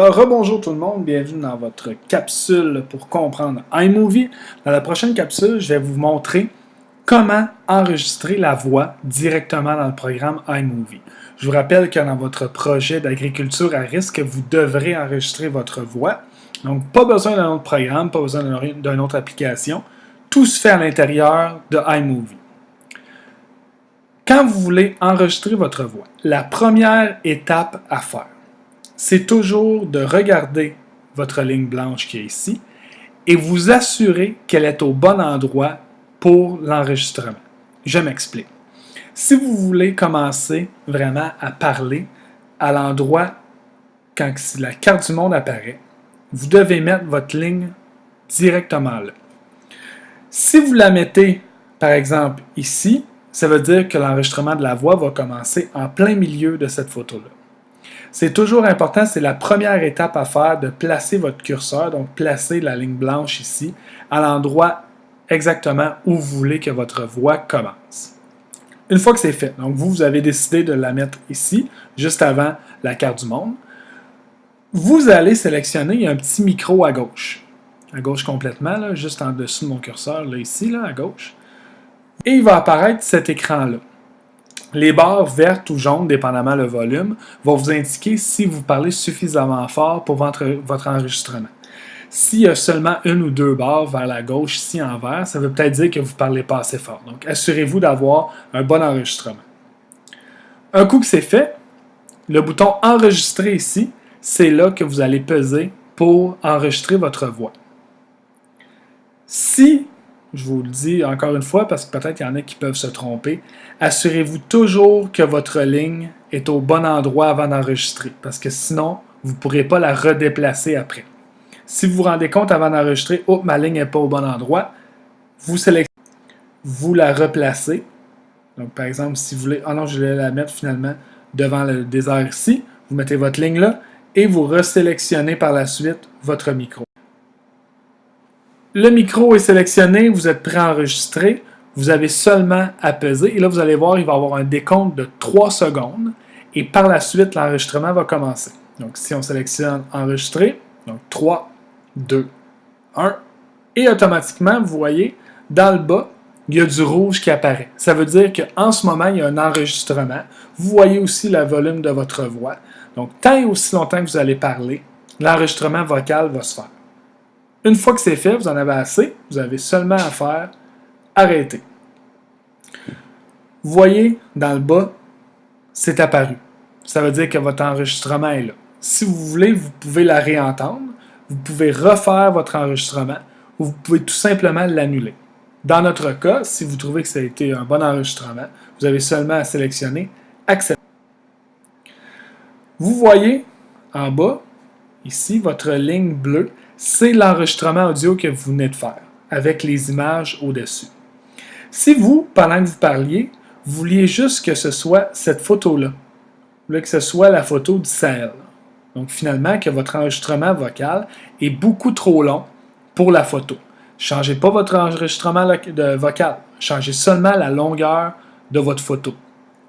Alors, rebonjour tout le monde, bienvenue dans votre capsule pour comprendre iMovie. Dans la prochaine capsule, je vais vous montrer comment enregistrer la voix directement dans le programme iMovie. Je vous rappelle que dans votre projet d'agriculture à risque, vous devrez enregistrer votre voix. Donc, pas besoin d'un autre programme, pas besoin d'une autre application. Tout se fait à l'intérieur de iMovie. Quand vous voulez enregistrer votre voix, la première étape à faire, c'est toujours de regarder votre ligne blanche qui est ici et vous assurer qu'elle est au bon endroit pour l'enregistrement. Je m'explique. Si vous voulez commencer vraiment à parler à l'endroit quand la carte du monde apparaît, vous devez mettre votre ligne directement là. Si vous la mettez, par exemple, ici, ça veut dire que l'enregistrement de la voix va commencer en plein milieu de cette photo-là. C'est toujours important, c'est la première étape à faire de placer votre curseur, donc placer la ligne blanche ici, à l'endroit exactement où vous voulez que votre voix commence. Une fois que c'est fait, donc vous avez décidé de la mettre ici, juste avant la carte du monde, vous allez sélectionner, il y a un petit micro à gauche complètement, là, juste en dessous de mon curseur, là, ici, là, à gauche, et il va apparaître cet écran-là. Les barres vertes ou jaunes, dépendamment le volume, vont vous indiquer si vous parlez suffisamment fort pour votre enregistrement. S'il y a seulement une ou deux barres vers la gauche, ici en vert, ça veut peut-être dire que vous ne parlez pas assez fort. Donc, assurez-vous d'avoir un bon enregistrement. Un coup que c'est fait, le bouton « Enregistrer » ici, c'est là que vous allez peser pour enregistrer votre voix. Si je vous le dis encore une fois parce que peut-être il y en a qui peuvent se tromper, assurez-vous toujours que votre ligne est au bon endroit avant d'enregistrer parce que sinon, vous ne pourrez pas la redéplacer après. Si vous vous rendez compte avant d'enregistrer, « Oh, ma ligne n'est pas au bon endroit », vous sélectionnez, vous la replacez. Donc, par exemple, si vous voulez, « Ah non, je vais la mettre finalement devant le désert ici », vous mettez votre ligne là et vous resélectionnez par la suite votre micro. Le micro est sélectionné, vous êtes prêt à enregistrer, vous avez seulement à peser et là vous allez voir, il va y avoir un décompte de 3 secondes et par la suite l'enregistrement va commencer. Donc si on sélectionne enregistrer, donc 3, 2, 1 et automatiquement vous voyez dans le bas, il y a du rouge qui apparaît. Ça veut dire qu'en ce moment il y a un enregistrement. Vous voyez aussi le volume de votre voix. Donc tant et aussi longtemps que vous allez parler, l'enregistrement vocal va se faire. Une fois que c'est fait, vous en avez assez, vous avez seulement à faire arrêter. Vous voyez, dans le bas, c'est apparu. Ça veut dire que votre enregistrement est là. Si vous voulez, vous pouvez la réentendre, vous pouvez refaire votre enregistrement ou vous pouvez tout simplement l'annuler. Dans notre cas, si vous trouvez que ça a été un bon enregistrement, vous avez seulement à sélectionner Accepter. Vous voyez en bas, ici, votre ligne bleue, c'est l'enregistrement audio que vous venez de faire, avec les images au-dessus. Si vous, pendant que vous parliez, vous vouliez juste que ce soit cette photo-là, vous voulez que ce soit la photo du Sahel. Donc finalement, que votre enregistrement vocal est beaucoup trop long pour la photo. Changez pas votre enregistrement vocal, changez seulement la longueur de votre photo.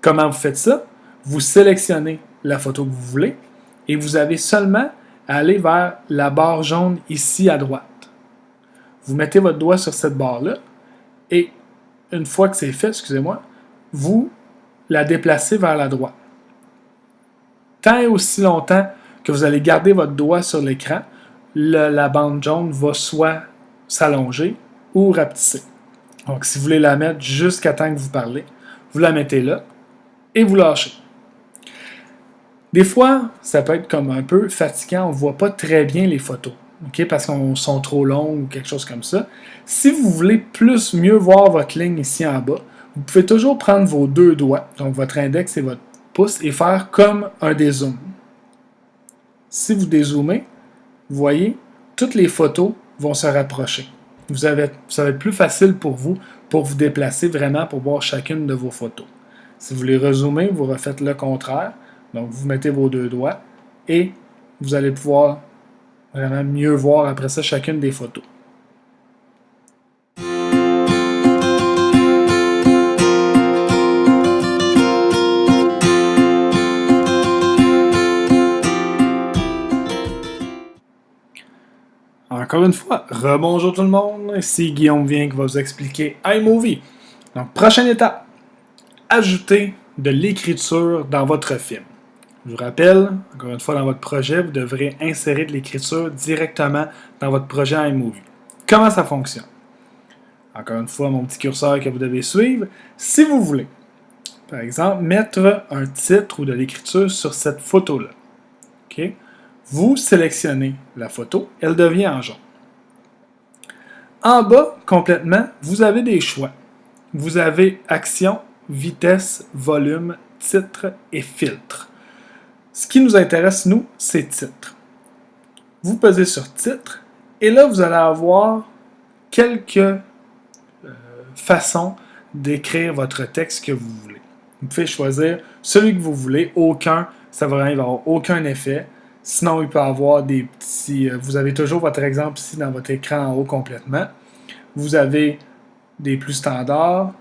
Comment vous faites ça? Vous sélectionnez la photo que vous voulez et vous avez seulement à aller vers la barre jaune ici à droite. Vous mettez votre doigt sur cette barre-là et une fois que c'est fait, excusez-moi, vous la déplacez vers la droite. Tant et aussi longtemps que vous allez garder votre doigt sur l'écran, la bande jaune va soit s'allonger ou rapetisser. Donc, si vous voulez la mettre jusqu'à temps que vous parlez, vous la mettez là et vous lâchez. Des fois, ça peut être comme un peu fatigant, on ne voit pas très bien les photos, okay, parce qu'elles sont trop longues ou quelque chose comme ça. Si vous voulez mieux voir votre ligne ici en bas, vous pouvez toujours prendre vos deux doigts, donc votre index et votre pouce, et faire comme un dézoom. Si vous dézoomez, vous voyez, toutes les photos vont se rapprocher. Ça va être plus facile pour vous déplacer vraiment pour voir chacune de vos photos. Si vous voulez rezoomer, vous refaites le contraire. Donc, vous mettez vos deux doigts et vous allez pouvoir vraiment mieux voir après ça chacune des photos. Encore une fois, rebonjour tout le monde, ici Guillaume Vien qui va vous expliquer iMovie. Donc, prochaine étape, ajouter de l'écriture dans votre film. Je vous rappelle, encore une fois, dans votre projet, vous devrez insérer de l'écriture directement dans votre projet iMovie. Comment ça fonctionne? Encore une fois, mon petit curseur que vous devez suivre. Si vous voulez, par exemple, mettre un titre ou de l'écriture sur cette photo-là, OK? Vous sélectionnez la photo, elle devient en jaune. En bas, complètement, vous avez des choix. Vous avez action, vitesse, volume, titre et filtre. Ce qui nous intéresse, nous, c'est titre. Vous pesez sur titre et là, vous allez avoir quelques façons d'écrire votre texte que vous voulez. Vous pouvez choisir celui que vous voulez, aucun, ça va rien, il va avoir aucun effet. Sinon, il peut y avoir des petits... vous avez toujours votre exemple ici dans votre écran en haut complètement. Vous avez des plus standards,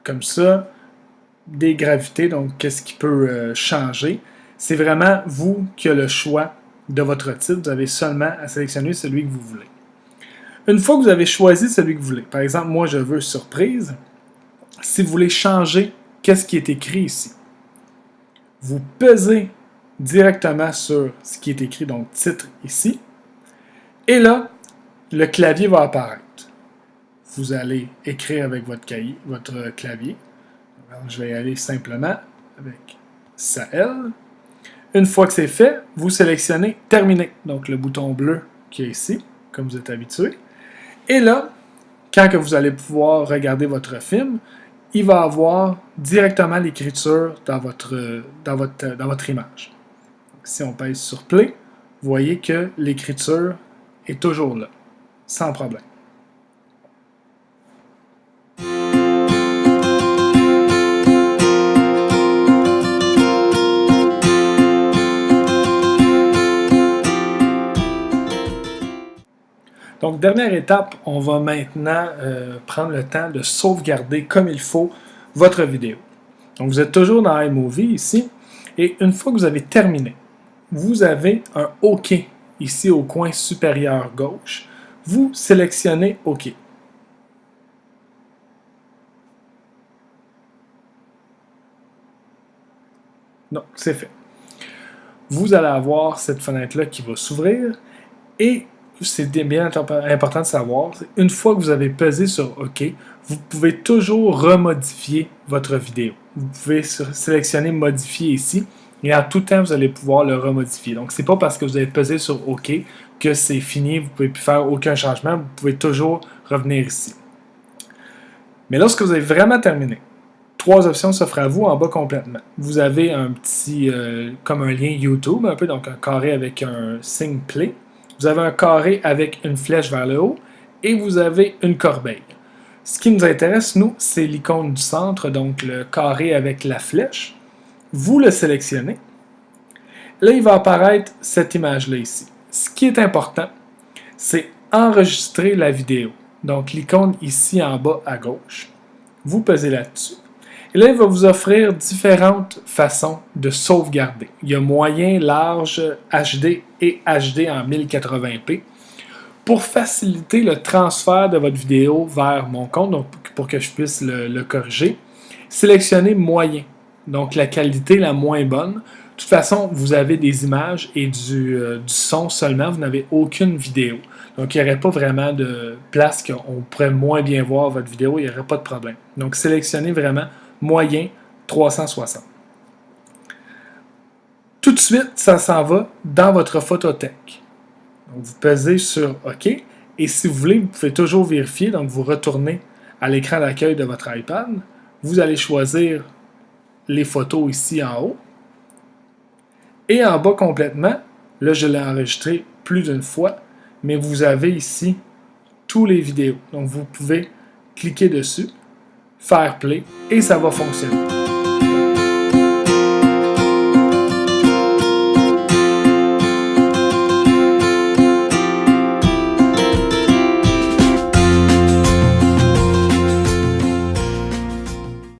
comme ça, des gravités, donc qu'est-ce qui peut changer. C'est vraiment vous qui avez le choix de votre titre. Vous avez seulement à sélectionner celui que vous voulez. Une fois que vous avez choisi celui que vous voulez, par exemple, moi je veux surprise, si vous voulez changer qu'est-ce qui est écrit ici, vous pesez directement sur ce qui est écrit, donc titre ici, et là, le clavier va apparaître. Vous allez écrire avec votre clavier. Alors, je vais y aller simplement avec Sahel. Une fois que c'est fait, vous sélectionnez Terminer, donc le bouton bleu qui est ici, comme vous êtes habitué. Et là, quand que vous allez pouvoir regarder votre film, il va avoir directement l'écriture dans votre image. Donc, si on pèse sur Play, vous voyez que l'écriture est toujours là, sans problème. Donc, dernière étape, on va maintenant prendre le temps de sauvegarder comme il faut votre vidéo. Donc, vous êtes toujours dans iMovie ici, et une fois que vous avez terminé, vous avez un OK ici au coin supérieur gauche. Vous sélectionnez OK. Donc, c'est fait. Vous allez avoir cette fenêtre-là qui va s'ouvrir et c'est bien important de savoir, une fois que vous avez pesé sur OK, vous pouvez toujours remodifier votre vidéo. Vous pouvez sélectionner Modifier ici, et en tout temps, vous allez pouvoir le remodifier. Donc, c'est pas parce que vous avez pesé sur OK que c'est fini, vous ne pouvez plus faire aucun changement, vous pouvez toujours revenir ici. Mais lorsque vous avez vraiment terminé, 3 options s'offrent à vous en bas complètement. Vous avez un petit, comme un lien YouTube, un peu, donc un carré avec un signe Play. Vous avez un carré avec une flèche vers le haut et vous avez une corbeille. Ce qui nous intéresse, nous, c'est l'icône du centre, donc le carré avec la flèche. Vous le sélectionnez. Là, il va apparaître cette image-là ici. Ce qui est important, c'est enregistrer la vidéo. Donc, l'icône ici en bas à gauche. Vous pesez là-dessus. Et là, il va vous offrir différentes façons de sauvegarder. Il y a moyen, large, HD et HD en 1080p. Pour faciliter le transfert de votre vidéo vers mon compte, donc pour que je puisse le corriger, sélectionnez moyen, donc la qualité la moins bonne. De toute façon, vous avez des images et du son seulement, vous n'avez aucune vidéo. Donc, il n'y aurait pas vraiment de place qu'on pourrait moins bien voir votre vidéo, il n'y aurait pas de problème. Donc, sélectionnez vraiment moyen 360. Tout de suite, ça s'en va dans votre photothèque. Donc, vous pesez sur OK. Et si vous voulez, vous pouvez toujours vérifier. Donc, vous retournez à l'écran d'accueil de votre iPad. Vous allez choisir les photos ici en haut. Et en bas complètement, là, je l'ai enregistré plus d'une fois, mais vous avez ici tous les vidéos. Donc, vous pouvez cliquer dessus, faire play et ça va fonctionner.